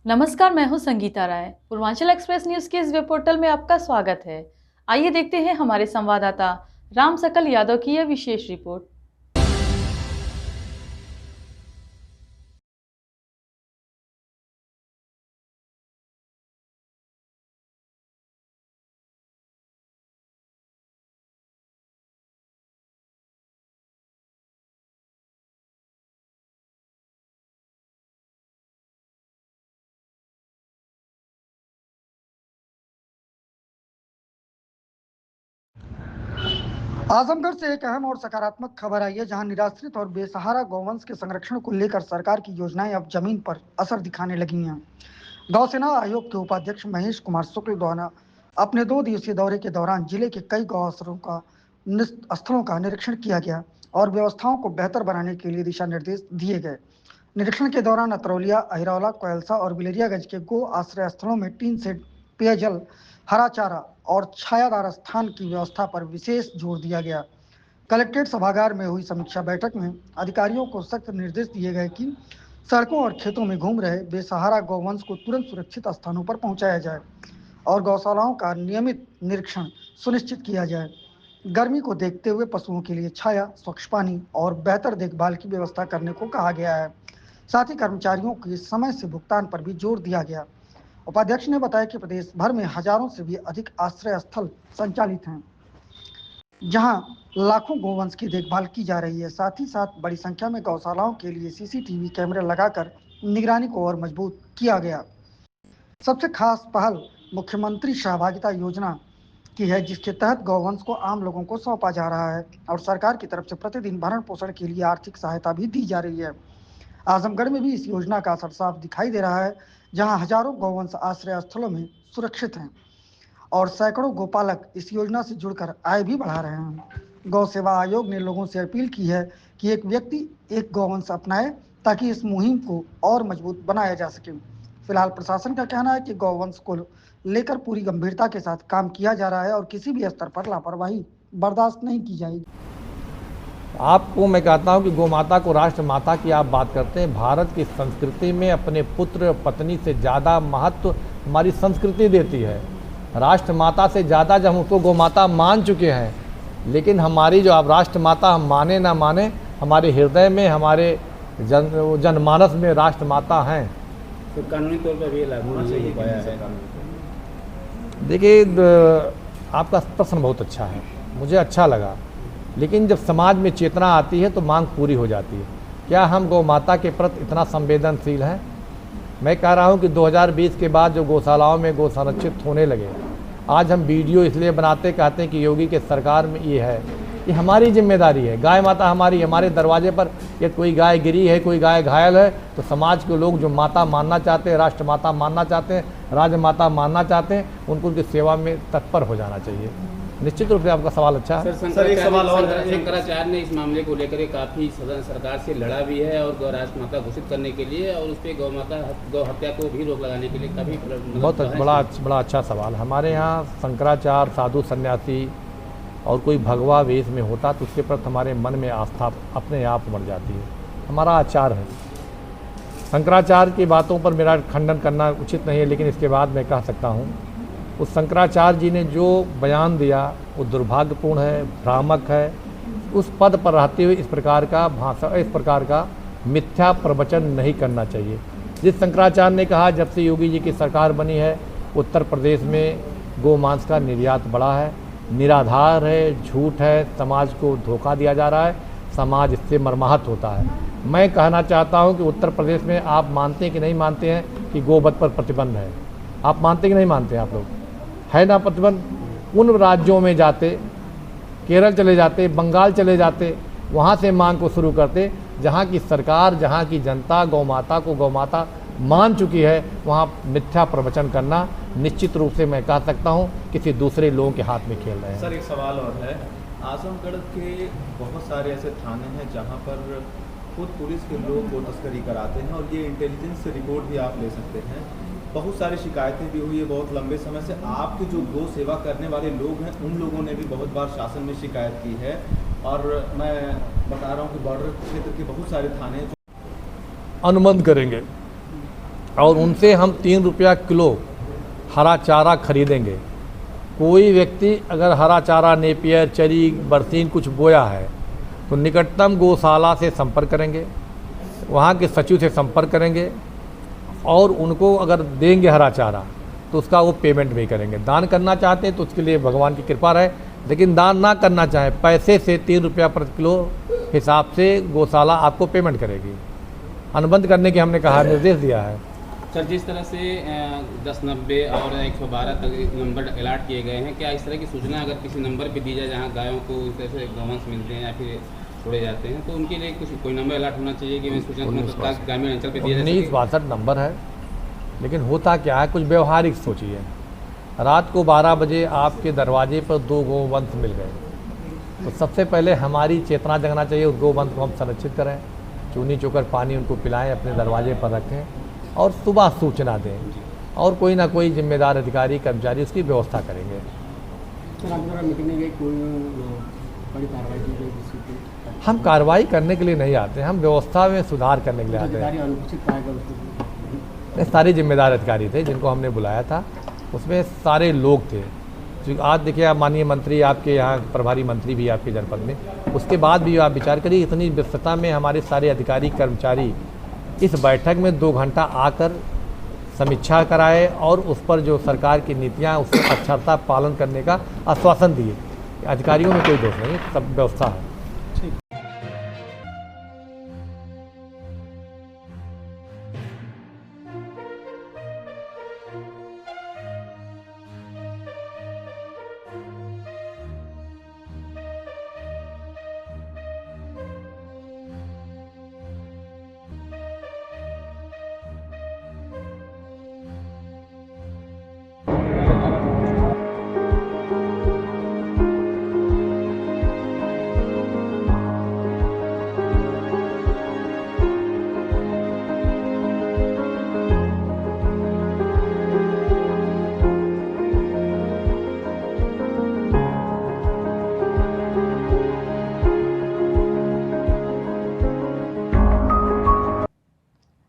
नमस्कार, मैं हूं संगीता राय। पूर्वांचल एक्सप्रेस न्यूज के इस वेब पोर्टल में आपका स्वागत है। आइए देखते हैं हमारे संवाददाता राम सकल यादव की यह विशेष रिपोर्ट। आजमगढ़ से एक अहम और सकारात्मक खबर आई है, जहां निराश्रित और बेसहारा गौवंश के संरक्षण को लेकर सरकार की योजनाएं अब जमीन पर असर दिखाने लगी हैं। गौ सेना आयोग के उपाध्यक्ष महेश कुमार शुक्ल द्वारा अपने 2 दिवसीय दौरे के दौरान जिले के कई गौ स्थलों का निरीक्षण किया गया और व्यवस्थाओं को बेहतर बनाने के लिए दिशा निर्देश दिए गए। निरीक्षण के दौरान अतरौलिया, अहिरौला, कोयलसा और बिलरियागंज के गो आश्रय स्थलों में टीन सेट, पेयजल, हरा चारा और छायादार स्थान की व्यवस्था पर विशेष जोर दिया गया। कलेक्ट्रेट सभागार में हुई समीक्षा बैठक में अधिकारियों को सख्त निर्देश दिए गए कि सड़कों और खेतों में घूम रहे बेसहारा गौवंश को तुरंत सुरक्षित स्थानों पर पहुंचाया जाए और गौशालाओं का नियमित निरीक्षण सुनिश्चित किया जाए। गर्मी को देखते हुए पशुओं के लिए छाया, स्वच्छ पानी और बेहतर देखभाल की व्यवस्था करने को कहा गया है। साथ ही कर्मचारियों के समय से भुगतान पर भी जोर दिया गया। उपाध्यक्ष ने बताया कि प्रदेश भर में हजारों से भी अधिक आश्रय स्थल संचालित हैं, जहां लाखों गौवंश की देखभाल की जा रही है। साथ ही साथ बड़ी संख्या में गौशालाओं के लिए सीसीटीवी कैमरे लगाकर निगरानी को और मजबूत किया गया। सबसे खास पहल मुख्यमंत्री सहभागिता योजना की है, जिसके तहत गौवंश को आम लोगों को सौंपा जा रहा है और सरकार की तरफ से प्रतिदिन भरण पोषण के लिए आर्थिक सहायता भी दी जा रही है। आजमगढ़ में भी इस योजना का असर साफ दिखाई दे रहा है, जहां हजारों गौवंश आश्रय स्थलों में सुरक्षित हैं और सैकड़ों गोपालक इस योजना से जुड़कर आय भी बढ़ा रहे हैं। गौ सेवा आयोग ने लोगों से अपील की है कि एक व्यक्ति एक गौवंश अपनाए, ताकि इस मुहिम को और मजबूत बनाया जा सके। फिलहाल प्रशासन का कहना है कि गौवंश को लेकर पूरी गंभीरता के साथ काम किया जा रहा है और किसी भी स्तर पर लापरवाही बर्दाश्त नहीं की जाएगी। आपको मैं कहता हूं कि गौ माता को राष्ट्र माता की आप बात करते हैं। भारत की संस्कृति में अपने पुत्र पत्नी से ज़्यादा महत्व हमारी संस्कृति देती है। राष्ट्र माता से ज़्यादा जब हम उसको गौ माता मान चुके हैं, लेकिन हमारी जो अब राष्ट्र माता हम माने ना माने, हमारे हृदय में, हमारे जनमानस में राष्ट्र माता हैं। तो कानूनी तौर पर भी लागू नहीं हो पाया है। देखिए, आपका प्रश्न बहुत अच्छा है, मुझे अच्छा लगा, लेकिन जब समाज में चेतना आती है तो मांग पूरी हो जाती है। क्या हम गौ माता के प्रति इतना संवेदनशील हैं? मैं कह रहा हूं कि 2020 के बाद जो गौशालाओं में गौ संरक्षित होने लगे, आज हम वीडियो इसलिए बनाते कहते हैं कि योगी के सरकार में ये है, ये हमारी जिम्मेदारी है। गाय माता हमारी, हमारे दरवाजे पर ये कोई गाय गिरी है, कोई गाय घायल है, तो समाज के लोग जो माता मानना चाहते हैं, राष्ट्र माता मानना चाहते हैं, राज माता मानना चाहते हैं, उनको उनकी सेवा में तत्पर हो जाना चाहिए। निश्चित रूप से आपका सवाल अच्छा है। सर, एक सवाल और है। शंकराचार्य ने इस मामले को लेकर काफ़ी सदन सरकार से लड़ा भी है और गौ राष्ट्र माता घोषित करने के लिए और उस पर गौ हत्या को भी रोक लगाने के लिए काफ़ी बहुत बड़ा अच्छा सवाल। हमारे यहाँ शंकराचार्य, साधु सन्यासी और कोई भगवा वेश में होता तो उसके प्रति हमारे मन में आस्था अपने आप उमड़ जाती है। हमारा आचार है। शंकराचार्य की बातों पर मेरा खंडन करना उचित नहीं है, लेकिन इसके बाद मैं कह सकता हूँ, उस शंकराचार्य जी ने जो बयान दिया वो दुर्भाग्यपूर्ण है, भ्रामक है। उस पद पर रहते हुए इस प्रकार का मिथ्या प्रवचन नहीं करना चाहिए। जिस शंकराचार्य ने कहा जब से योगी जी की सरकार बनी है, उत्तर प्रदेश में गौ मांस का निर्यात बढ़ा है, निराधार है, झूठ है, समाज को धोखा दिया जा रहा है, समाज इससे मर्माहत होता है। मैं कहना चाहता हूं कि उत्तर प्रदेश में आप मानते हैं कि नहीं मानते हैं कि गोवध पर प्रतिबंध है? आप मानते हैं कि नहीं मानते हैं? आप लोग है ना प्रतिबंध? उन राज्यों में जाते, केरल चले जाते, बंगाल चले जाते, वहाँ से मांग को शुरू करते, जहाँ की सरकार, जहाँ की जनता गौ माता को गौ माता मान चुकी है। वहाँ मिथ्या प्रवचन करना निश्चित रूप से मैं कह सकता हूँ किसी दूसरे लोगों के हाथ में खेल रहे हैं। सर, एक सवाल और है। आजमगढ़ के बहुत सारे ऐसे थाने हैं जहाँ पर खुद पुलिस के लोग गो तस्करी कराते हैं और ये इंटेलिजेंस से रिपोर्ट भी आप ले सकते हैं। बहुत सारी शिकायतें भी हुई है बहुत लंबे समय से। आपके जो गो सेवा करने वाले लोग हैं, उन लोगों ने भी बहुत बार शासन में शिकायत की है और मैं बता रहा हूँ कि बॉर्डर क्षेत्र के बहुत सारे थाने अनुबंध करेंगे। और उनसे हम 3 रुपया किलो हरा चारा खरीदेंगे। कोई व्यक्ति अगर हरा चारा नेपियर, चरी, बरसीन कुछ बोया है तो निकटतम गौशाला से संपर्क करेंगे, वहाँ के सचिव से संपर्क करेंगे और उनको अगर देंगे हरा चारा तो उसका वो पेमेंट भी करेंगे। दान करना चाहते हैं तो उसके लिए भगवान की कृपा रहे, लेकिन दान ना करना चाहें पैसे से 3 रुपया प्रति किलो हिसाब से गौशाला आपको पेमेंट करेगी। अनुबंध करने की हमने कहा, निर्देश दिया है। सर, जिस तरह से 1090 और 112 तक नंबर अलॉट किए गए हैं, क्या इस तरह की सूचना अगर किसी नंबर पे दी जाए जहां गायों को इस तरह से गौवंश मिलते हैं या फिर छोड़े जाते हैं, तो उनके लिए कुछ कोई नंबर अलॉट होना चाहिए कि मैं सूचना ग्रामीण अंचल पर दिया जाए? 1962 नंबर है, लेकिन होता क्या है, कुछ व्यवहारिक सोचिए। रात को 12 बजे आपके दरवाजे पर 2 गोवंश मिल गए तो सबसे पहले हमारी चेतना जगना चाहिए, उस गोवंश को हम संरक्षित करें, चूनी चोकर पानी उनको पिलाएं, अपने दरवाजे पर रखें और सुबह सूचना दें और कोई ना कोई जिम्मेदार अधिकारी कर्मचारी उसकी व्यवस्था करेंगे। हम कार्रवाई करने के लिए नहीं आते, हम व्यवस्था में सुधार करने के लिए आते हैं। सारे जिम्मेदार अधिकारी थे जिनको हमने बुलाया था, उसमें सारे लोग थे। आज देखिए, आप माननीय मंत्री, आपके यहाँ प्रभारी मंत्री भी आपके जनपद में, उसके बाद भी आप विचार करिए, इतनी व्यस्तता में हमारे सारे अधिकारी कर्मचारी इस बैठक में 2 घंटा आकर समीक्षा कराए और उस पर जो सरकार की नीतियाँ उससे अक्षरता पालन करने का आश्वासन दिए। अधिकारियों में कोई दोष नहीं, सब व्यवस्था है।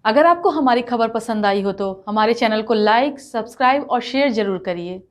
अगर आपको हमारी खबर पसंद आई हो तो हमारे चैनल को लाइक, सब्सक्राइब और शेयर जरूर करिए।